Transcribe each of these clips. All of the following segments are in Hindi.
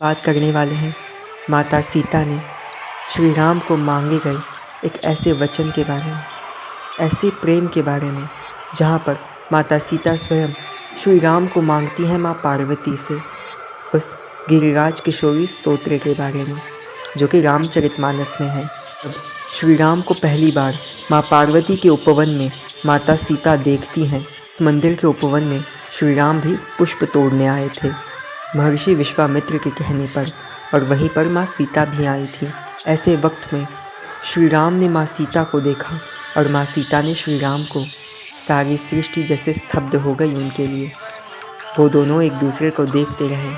बात करने वाले हैं माता सीता ने श्री राम को मांगे गए एक ऐसे वचन के बारे में, ऐसे प्रेम के बारे में, जहाँ पर माता सीता स्वयं श्री राम को मांगती हैं माँ पार्वती से उस गिरिराज किशोरी स्तोत्र के बारे में, जो कि रामचरितमानस में है। अब श्री राम को पहली बार माँ पार्वती के उपवन में माता सीता देखती हैं। मंदिर के उपवन में श्री राम भी पुष्प तोड़ने आए थे महर्षि विश्वामित्र के कहने पर, और वहीं पर माँ सीता भी आई थी। ऐसे वक्त में श्री राम ने माँ सीता को देखा और माँ सीता ने श्री राम को, सारी सृष्टि जैसे स्तब्ध हो गई उनके लिए। वो दोनों एक दूसरे को देखते रहे।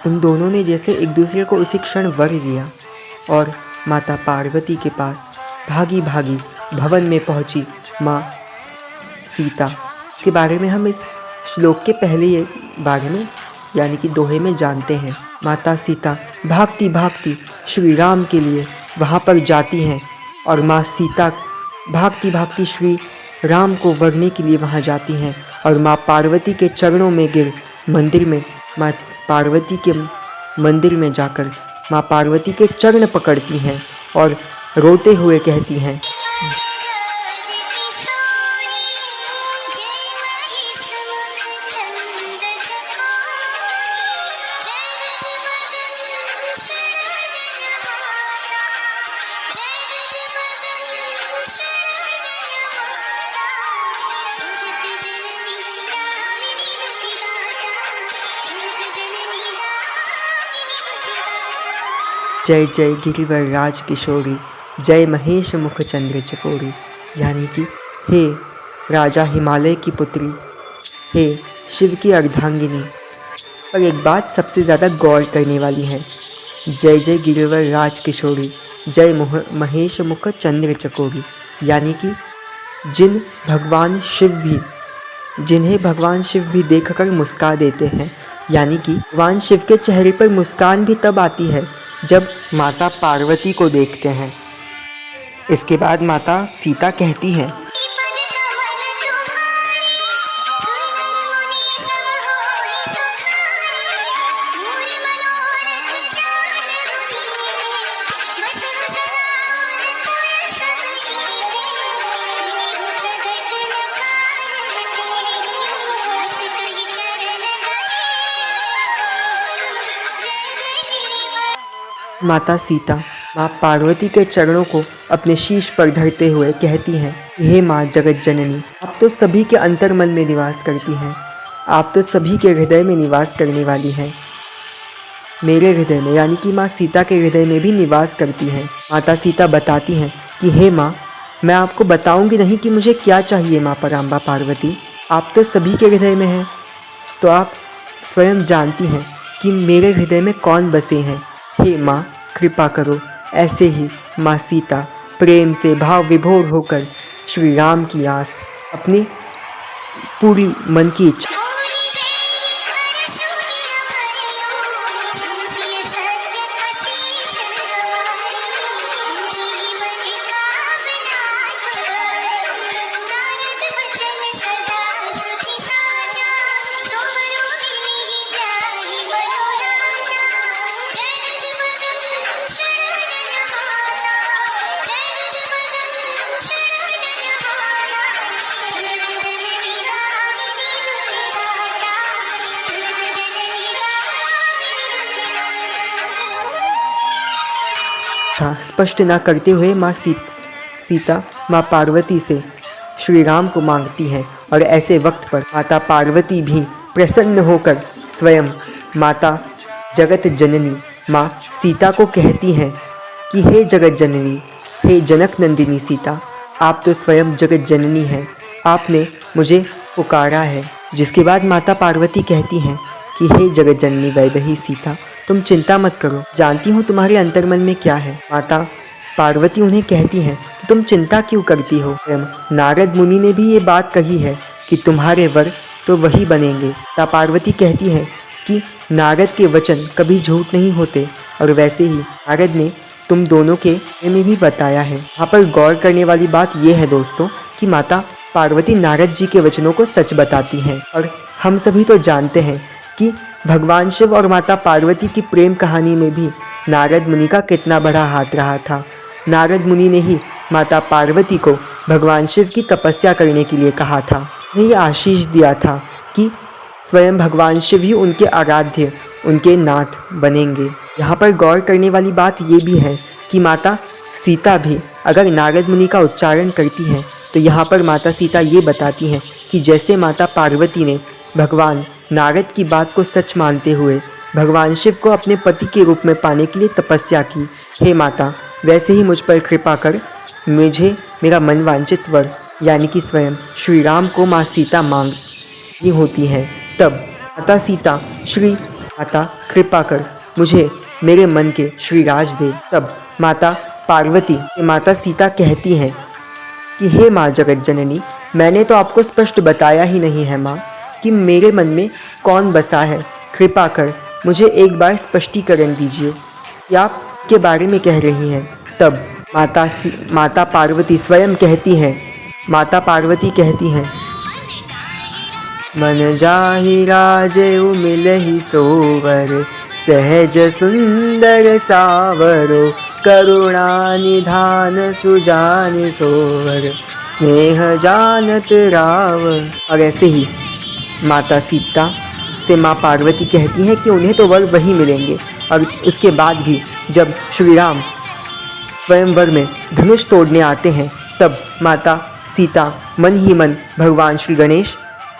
उन दोनों ने जैसे एक दूसरे को उसी क्षण वर लिया और माता पार्वती के पास भागी भागी भवन में पहुंची माँ सीता। इसके बारे में हम इस श्लोक के पहले बारे में यानी कि दोहे में जानते हैं। माता सीता भागती भागती श्री राम के लिए वहाँ पर जाती हैं और माँ सीता भागती भागती श्री राम को वरने के लिए वहाँ जाती हैं और माँ पार्वती के चरणों में गिर मंदिर में माँ पार्वती के मंदिर में जाकर माँ पार्वती के चरण पकड़ती हैं और रोते हुए कहती हैं, जय जय गिरिवर राज किशोरी, जय महेश मुख चंद्र चकोरी। यानी कि हे राजा हिमालय की पुत्री, हे शिव की अर्धांगिनी। पर एक बात सबसे ज़्यादा गौर करने वाली है, जय जय गिरिवर राज किशोरी, जय महेश मुख चंद्र चकोरी। यानी कि जिन्हें भगवान शिव भी देखकर मुस्का देते हैं। यानी कि भगवान शिव के चेहरे पर मुस्कान भी तब आती है जब माता पार्वती को देखते हैं। इसके बाद माता सीता कहती हैं, माता सीता माँ पार्वती के चरणों को अपने शीश पर धरते हुए कहती हैं, हे माँ जगत जननी, आप तो सभी के अंतर्मन में निवास करती हैं, आप तो सभी के हृदय में निवास करने वाली हैं। मेरे हृदय में यानी कि माँ सीता के हृदय में भी निवास करती हैं। माता सीता बताती हैं कि हे माँ, मैं आपको बताऊंगी नहीं कि मुझे क्या चाहिए। माँ पराम्बा पार्वती, आप तो सभी के हृदय में हैं, तो आप स्वयं जानती हैं कि मेरे हृदय में कौन बसे हैं। हे माँ कृपा करो। ऐसे ही माँ सीता प्रेम से भाव विभोर होकर श्री राम की आस, अपनी पूरी मन की इच्छा स्पष्ट न करते हुए माँ सीता माँ पार्वती से श्री राम को मांगती हैं। और ऐसे वक्त पर माता पार्वती भी प्रसन्न होकर स्वयं माता जगत जननी माँ सीता को कहती हैं कि हे जगत जननी, हे जनक नंदिनी सीता, आप तो स्वयं जगत जननी हैं, आपने मुझे पुकारा है। जिसके बाद माता पार्वती कहती हैं कि हे जगत जननी वैदेही सीता, तुम चिंता मत करो, जानती हूँ तुम्हारे अंतर्मन में क्या है। माता पार्वती उन्हें कहती हैं कि तुम चिंता क्यों करती हो। नारद मुनि ने भी ये बात कही है कि तुम्हारे वर तो वही बनेंगे। माता पार्वती कहती हैं कि नारद के वचन कभी झूठ नहीं होते, और वैसे ही नारद ने तुम दोनों के बारे में भी बताया है। यहाँ पर गौर करने वाली बात यह है दोस्तों कि माता पार्वती नारद जी के वचनों को सच बताती हैं, और हम सभी तो जानते हैं कि भगवान शिव और माता पार्वती की प्रेम कहानी में भी नारद मुनि का कितना बड़ा हाथ रहा था। नारद मुनि ने ही माता पार्वती को भगवान शिव की तपस्या करने के लिए कहा था। उन्हें ये आशीष दिया था कि स्वयं भगवान शिव ही उनके आराध्य, उनके नाथ बनेंगे। यहाँ पर गौर करने वाली बात ये भी है कि माता सीता भी अगर नारद मुनि का उच्चारण करती हैं तो यहाँ पर माता सीता ये बताती हैं कि जैसे माता पार्वती ने भगवान नारद की बात को सच मानते हुए भगवान शिव को अपने पति के रूप में पाने के लिए तपस्या की, हे माता वैसे ही मुझ पर कृपा कर मुझे मेरा मनवांछित वर यानी कि स्वयं श्री राम को माँ सीता मांग होती हैं। तब माता सीता माता कृपा कर मुझे मेरे मन के श्री राज दे। तब माता पार्वती माता सीता कहती हैं कि हे माँ जगत जननी, मैंने तो आपको स्पष्ट बताया ही नहीं है माँ कि मेरे मन में कौन बसा है। कृपा कर मुझे एक बार स्पष्टीकरण दीजिए कि आप के बारे में कह रही हैं। तब माता पार्वती स्वयं कहती हैं, माता पार्वती कहती हैं, मन जाहि राजेउ मिलहि सोवर, सहज सुंदर सावरो, करुणा निधान सुजान सोवर, स्नेह जानत राव। और ऐसे ही माता सीता से माँ पार्वती कहती हैं कि उन्हें तो वर वही मिलेंगे। और उसके बाद भी जब श्री राम स्वयंवर में धनुष तोड़ने आते हैं तब माता सीता मन ही मन भगवान श्री गणेश,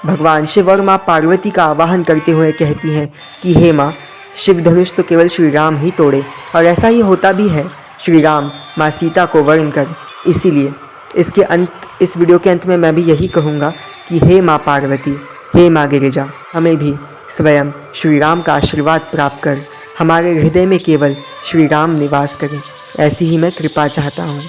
भगवान शिव और माँ पार्वती का आवाहन करते हुए कहती हैं कि हे माँ, शिव धनुष तो केवल श्री राम ही तोड़े। और ऐसा ही होता भी है, श्री राम माँ सीता को वर्ण कर। इसीलिए इस वीडियो के अंत में मैं भी यही कहूँगा कि हे माँ पार्वती, हे माँ गिरिजा, हमें भी स्वयं श्री राम का आशीर्वाद प्राप्त कर हमारे हृदय में केवल श्री राम निवास करें, ऐसी ही मैं कृपा चाहता हूँ।